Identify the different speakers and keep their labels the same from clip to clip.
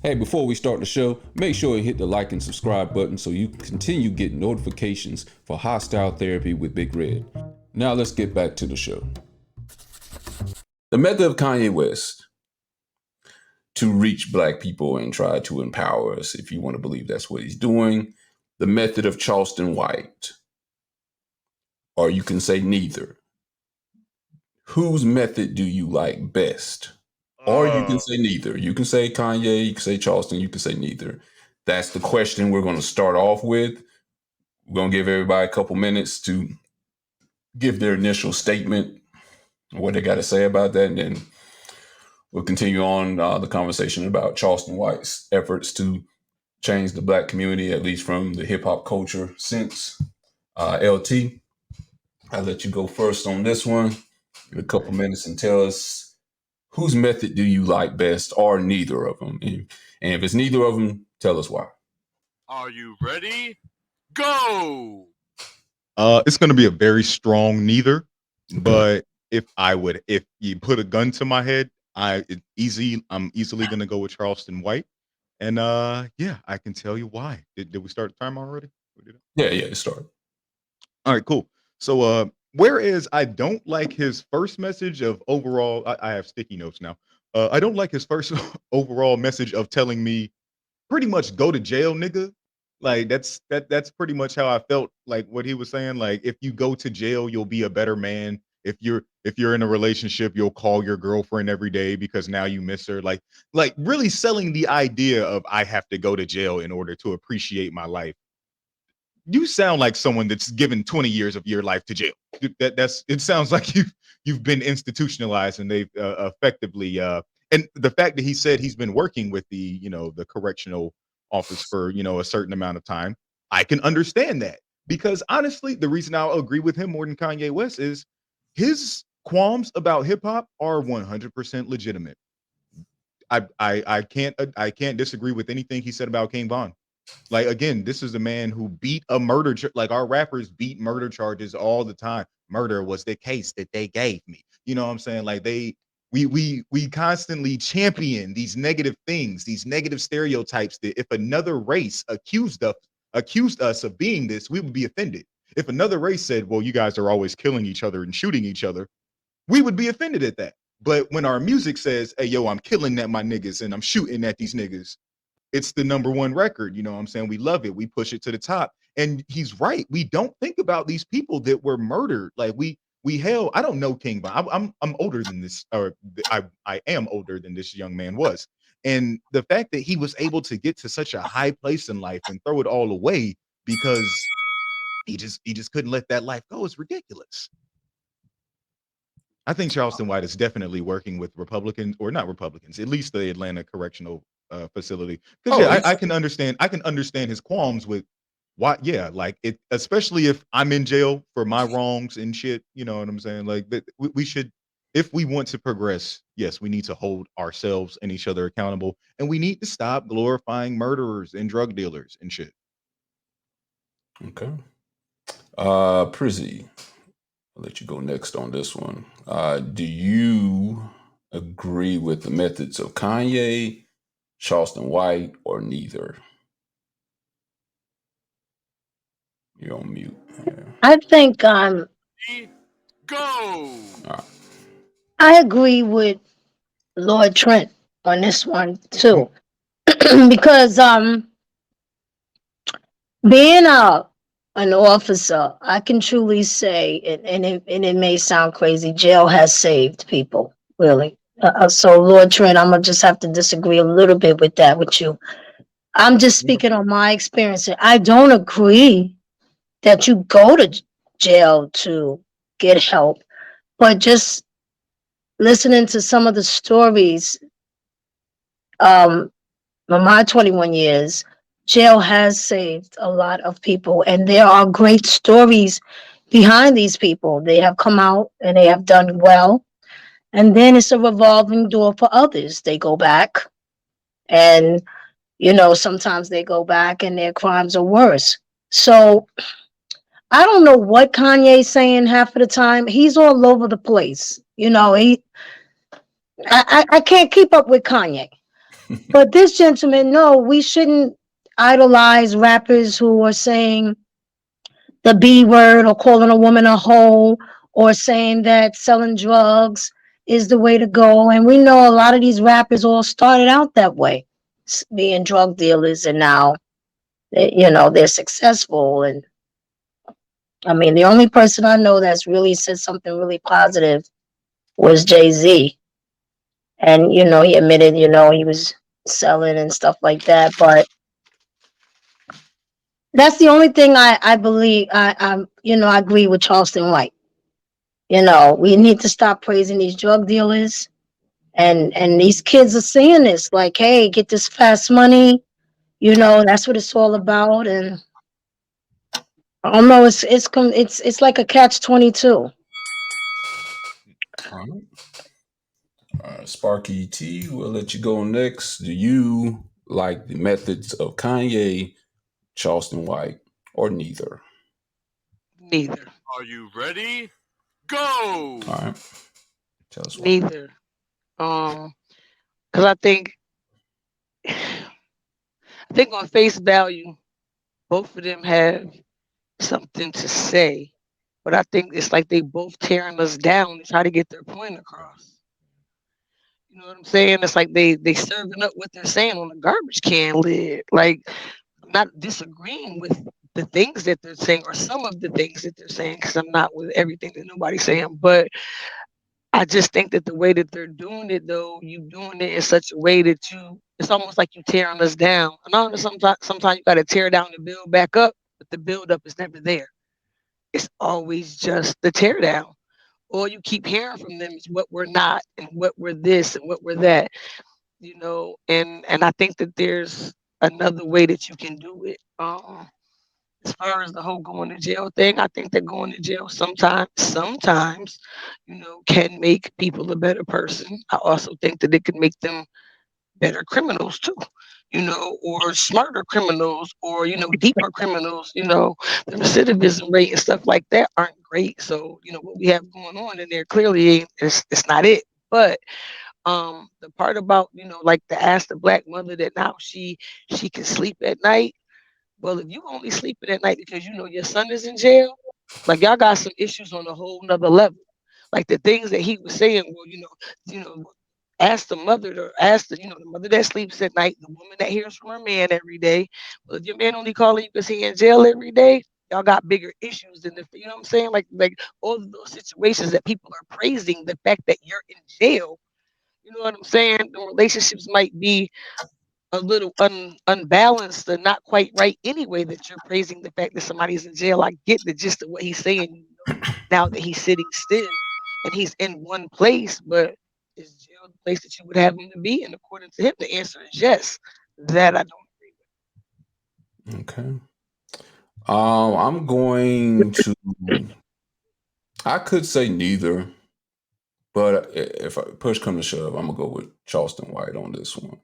Speaker 1: Hey, before we start the show, make sure you hit the like and subscribe button so you continue getting notifications for Hostile Therapy with Big Red. Now let's get back to the show. The method of Kanye West to reach black people and try to empower us, if you want to believe that's what he's doing. The method of Charleston White. Or you can say neither. Whose method do you like best? Or you can say neither. You can say Kanye, you can say Charleston, you can say neither. That's the question we're going to start off with. We're going to give everybody a couple minutes to give their initial statement, what they got to say about that, and then we'll continue on the conversation about Charleston White's efforts to change the black community, at least from the hip hop culture since LT. I'll let you go first on this one. Give a couple minutes and tell us whose method do you like best, or neither of them? And if it's neither of them, tell us why.
Speaker 2: Are you ready? Go!
Speaker 3: It's going to be a very strong neither. Okay. But if you put a gun to my head, I'm easily going to go with Charleston White. And yeah, I can tell you why. Did we start the time already?
Speaker 1: Yeah, it started.
Speaker 3: All right, cool. So whereas I don't like his first message of overall, I have sticky notes now. I don't like his first overall message of telling me pretty much go to jail, nigga. Like that's pretty much how I felt like what he was saying. Like if you go to jail, you'll be a better man. If you're in a relationship, you'll call your girlfriend every day because now you miss her. Like really selling the idea of I have to go to jail in order to appreciate my life. You sound like someone that's given 20 years of your life to jail. It sounds like you've been institutionalized and they've effectively and the fact that he said he's been working with the correctional office for a certain amount of time, I can understand that, because honestly the reason I'll agree with him more than Kanye West is his qualms about hip hop are 100% legitimate. I can't disagree with anything he said about King Von. Like, again, this is a man who beat a murder, like our rappers beat murder charges all the time. Murder was the case that they gave me. You know what I'm saying? Like we constantly champion these negative things, these negative stereotypes that if another race accused us of being this, we would be offended. If another race said, well, you guys are always killing each other and shooting each other, we would be offended at that. But when our music says, hey, yo, I'm killing at my niggas and I'm shooting at these niggas, it's the number one record. You know what I'm saying? We love it. We push it to the top. And he's right. We don't think about these people that were murdered. Like we held, I don't know King Von. I'm older than this, or I am older than this young man was. And the fact that he was able to get to such a high place in life and throw it all away because he just couldn't let that life go is ridiculous. I think Charleston White is definitely working with Republicans, or not Republicans, at least the Atlanta Correctional facility. Because I can understand his qualms with why. Yeah, like it, especially if I'm in jail for my wrongs and shit. You know what I'm saying? Like we should, if we want to progress, yes, we need to hold ourselves and each other accountable, and we need to stop glorifying murderers and drug dealers and shit.
Speaker 1: Okay. Prizzy, I'll let you go next on this one. Do you agree with the methods of Kanye, Charleston White, or neither? You're on mute. Yeah.
Speaker 4: I think
Speaker 2: Go!
Speaker 1: Right.
Speaker 4: I agree with Lord Trent on this one too. Because being an officer, I can truly say, and it may sound crazy, jail has saved people, really. So, Lord Trent, I'm going to just have to disagree a little bit with that with you. I'm just speaking on my experience. I don't agree that you go to jail to get help, but just listening to some of the stories of my 21 years, jail has saved a lot of people, and there are great stories behind these people. They have come out and they have done well, and then it's a revolving door for others. They go back, and sometimes they go back and their crimes are worse. So I don't know what Kanye's saying half of the time. He's all over the place. I can't keep up with Kanye. But this gentleman, no, we shouldn't idolize rappers who are saying the B word or calling a woman a hoe or saying that selling drugs is the way to go. And we know a lot of these rappers all started out that way, being drug dealers, and now they're successful. And I mean, the only person I know that's really said something really positive was Jay-Z. And he admitted, he was selling and stuff like that. But that's the only thing I believe. I agree with Charleston White. We need to stop praising these drug dealers, and these kids are seeing this like, hey, get this fast money. That's what it's all about. And I don't know, it's like a catch-22.
Speaker 1: All right. Sparky T, we'll let you go next. Do you like the methods of Kanye, Charleston White, or neither?
Speaker 5: Neither.
Speaker 2: Are you ready? Go!
Speaker 1: All right. Tell us why.
Speaker 5: Neither. Because I think on face value, both of them have something to say, but I think it's like they both tearing us down to try to get their point across. You know what I'm saying? It's like they serving up what they're saying on a garbage can lid. Like, I'm not disagreeing with the things that they're saying or some of the things that they're saying, because I'm not with everything that nobody's saying, but I just think that the way that they're doing it, though, you doing it in such a way that it's almost like you tearing us down. And I know sometimes you got to tear down to build back up, but the build up is never there. It's always just the tear down. All you keep hearing from them is what we're not and what we're this and what we're that, and I think that there's another way that you can do it. As far as the whole going to jail thing, I think that going to jail sometimes, can make people a better person. I also think that it could make them better criminals too, or smarter criminals, or deeper criminals. The recidivism rate and stuff like that aren't great. So what we have going on in there clearly ain't, it's not it. But the part about like to ask the black mother that now she can sleep at night. Well, if you only sleeping at night because your son is in jail, like y'all got some issues on a whole nother level. Like the things that he was saying, well, ask the mother to ask the mother that sleeps at night, the woman that hears from her man every day. Well, if your man only calling you because he in jail every day, y'all got bigger issues than you know what I'm saying? Like all of those situations that people are praising the fact that you're in jail. You know what I'm saying? The relationships might be a little unbalanced and not quite right anyway, that you're praising the fact that somebody's in jail. I get the gist of what he's saying, now that he's sitting still and he's in one place, but is jail the place that you would have him to be? And according to him, the answer is yes. That I don't agree with.
Speaker 1: Okay. I'm going to. I could say neither, but if push come to shove, I'm gonna go with Charleston White on this one.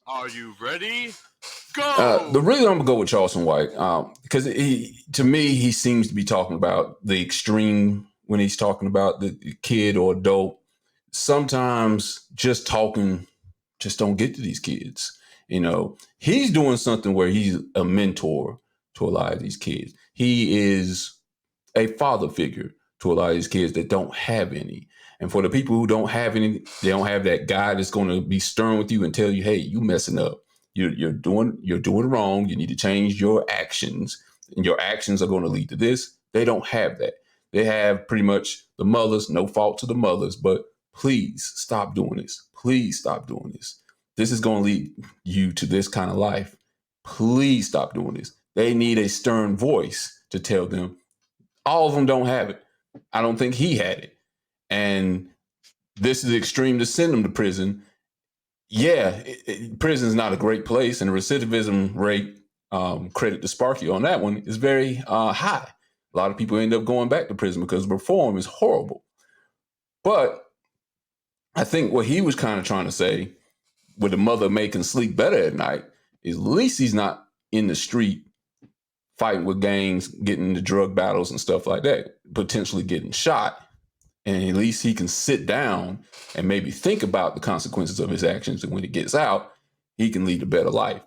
Speaker 2: Are you ready? Go!
Speaker 1: The reason I'm gonna go with Charleston White, because to me, he seems to be talking about the extreme when he's talking about the kid or adult. Sometimes just talking just don't get to these kids. He's doing something where he's a mentor to a lot of these kids. He is a father figure to a lot of these kids that don't have any. And for the people who don't have any, they don't have that guy that's going to be stern with you and tell you, "Hey, you messing up. You're doing wrong. You need to change your actions, and your actions are going to lead to this." They don't have that. They have pretty much the mothers. No fault to the mothers, but please stop doing this. Please stop doing this. This is going to lead you to this kind of life. Please stop doing this. They need a stern voice to tell them. All of them don't have it. I don't think he had it. And this is extreme to send them to prison. Yeah, prison is not a great place, and the recidivism rate, credit to Sparky on that one, is very high. A lot of people end up going back to prison because reform is horrible. But I think what he was kind of trying to say, with the mother making sleep better at night, is at least he's not in the street fighting with gangs, getting into drug battles and stuff like that, potentially getting shot. And at least he can sit down and maybe think about the consequences of his actions. And when he gets out, he can lead a better life.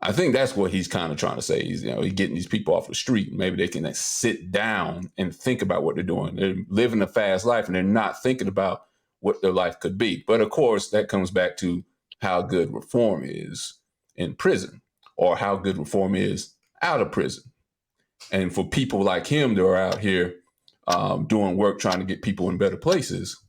Speaker 1: I think that's what he's kind of trying to say. He's, he's getting these people off the street. Maybe they can sit down and think about what they're doing. They're living a fast life and they're not thinking about what their life could be. But of course, that comes back to how good reform is in prison or how good reform is out of prison. And for people like him that are out here doing work, trying to get people in better places,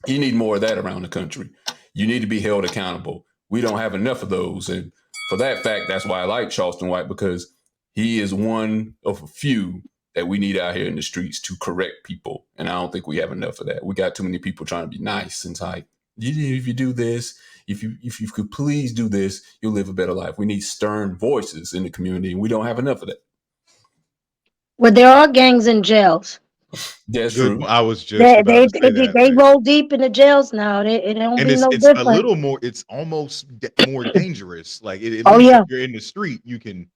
Speaker 1: you need more of that around the country. You need to be held accountable. We don't have enough of those. And for that fact, that's why I like Charleston White, because he is one of a few that we need out here in the streets to correct people. And I don't think we have enough of that. We got too many people trying to be nice and like, if you do this, if you could please do this, you'll live a better life. We need stern voices in the community, and we don't have enough of that.
Speaker 4: Well, there are gangs in jails.
Speaker 1: That's true.
Speaker 3: I was just about to say that.
Speaker 4: They roll deep in the jails now. It don't
Speaker 3: And
Speaker 4: be no
Speaker 3: it's
Speaker 4: different.
Speaker 3: a little more. It's almost more dangerous. Like at
Speaker 4: Oh,
Speaker 3: least
Speaker 4: yeah.
Speaker 3: if you're in the street, you can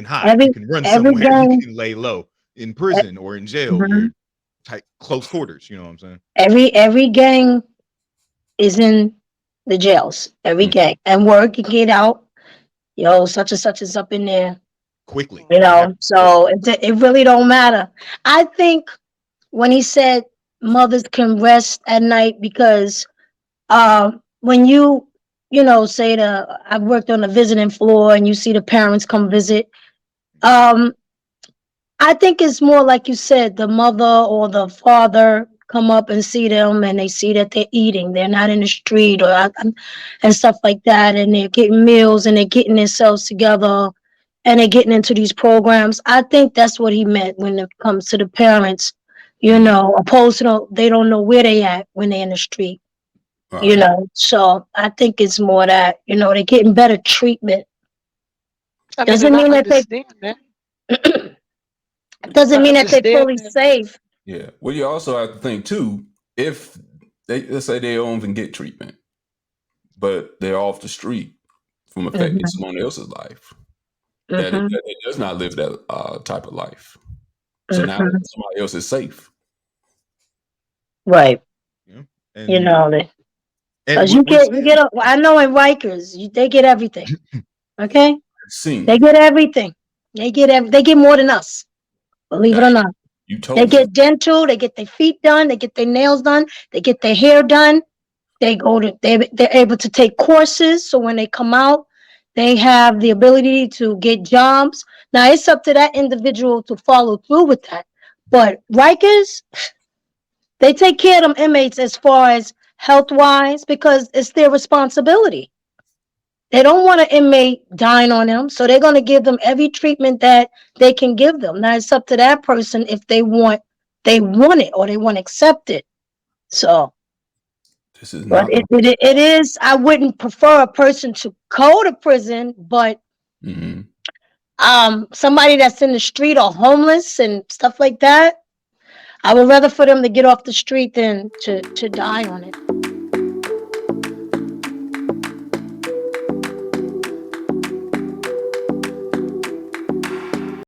Speaker 3: hide. You can run somewhere. You can lay low. In prison or in jail, you're tight, close quarters. You know what I'm saying?
Speaker 4: Every gang is in the jails. Every gang, and word can get out. Yo, such and such is up in there
Speaker 3: Quickly.
Speaker 4: You know, so it really don't matter. I think when he said mothers can rest at night because when you say I've worked on the visiting floor and you see the parents come visit, I think it's more like you said, the mother or the father come up and see them and they see that they're eating, they're not in the street and stuff like that, and they're getting meals and they're getting themselves together and they're getting into these programs. I think that's what he meant when it comes to the parents, opposed to they don't know where they at when they're in the street. Right. So I think it's more that, they're getting better treatment. Doesn't mean that they're fully safe.
Speaker 1: Yeah. Well, you also have to think too, if let's say they don't even get treatment, but they're off the street from affecting someone else's life, that it does not live that type of life. So now somebody else is safe.
Speaker 4: Right.
Speaker 3: Yeah.
Speaker 4: Because I know in Rikers, they get everything. Okay? They get everything. They get more than us. Believe it or not. They get dental, they get their feet done, they get their nails done, they get their hair done. They're able to take courses, so when they come out, they have the ability to get jobs. Now it's up to that individual to follow through with that. But Rikers, they take care of them inmates as far as health-wise because it's their responsibility. They don't want an inmate dying on them, so they're going to give them every treatment that they can give them. Now it's up to that person if they want it or they want to accept it. So, but it is. I wouldn't prefer a person to go to prison, but somebody that's in the street or homeless and stuff like that, I would rather for them to get off the street than to die on it.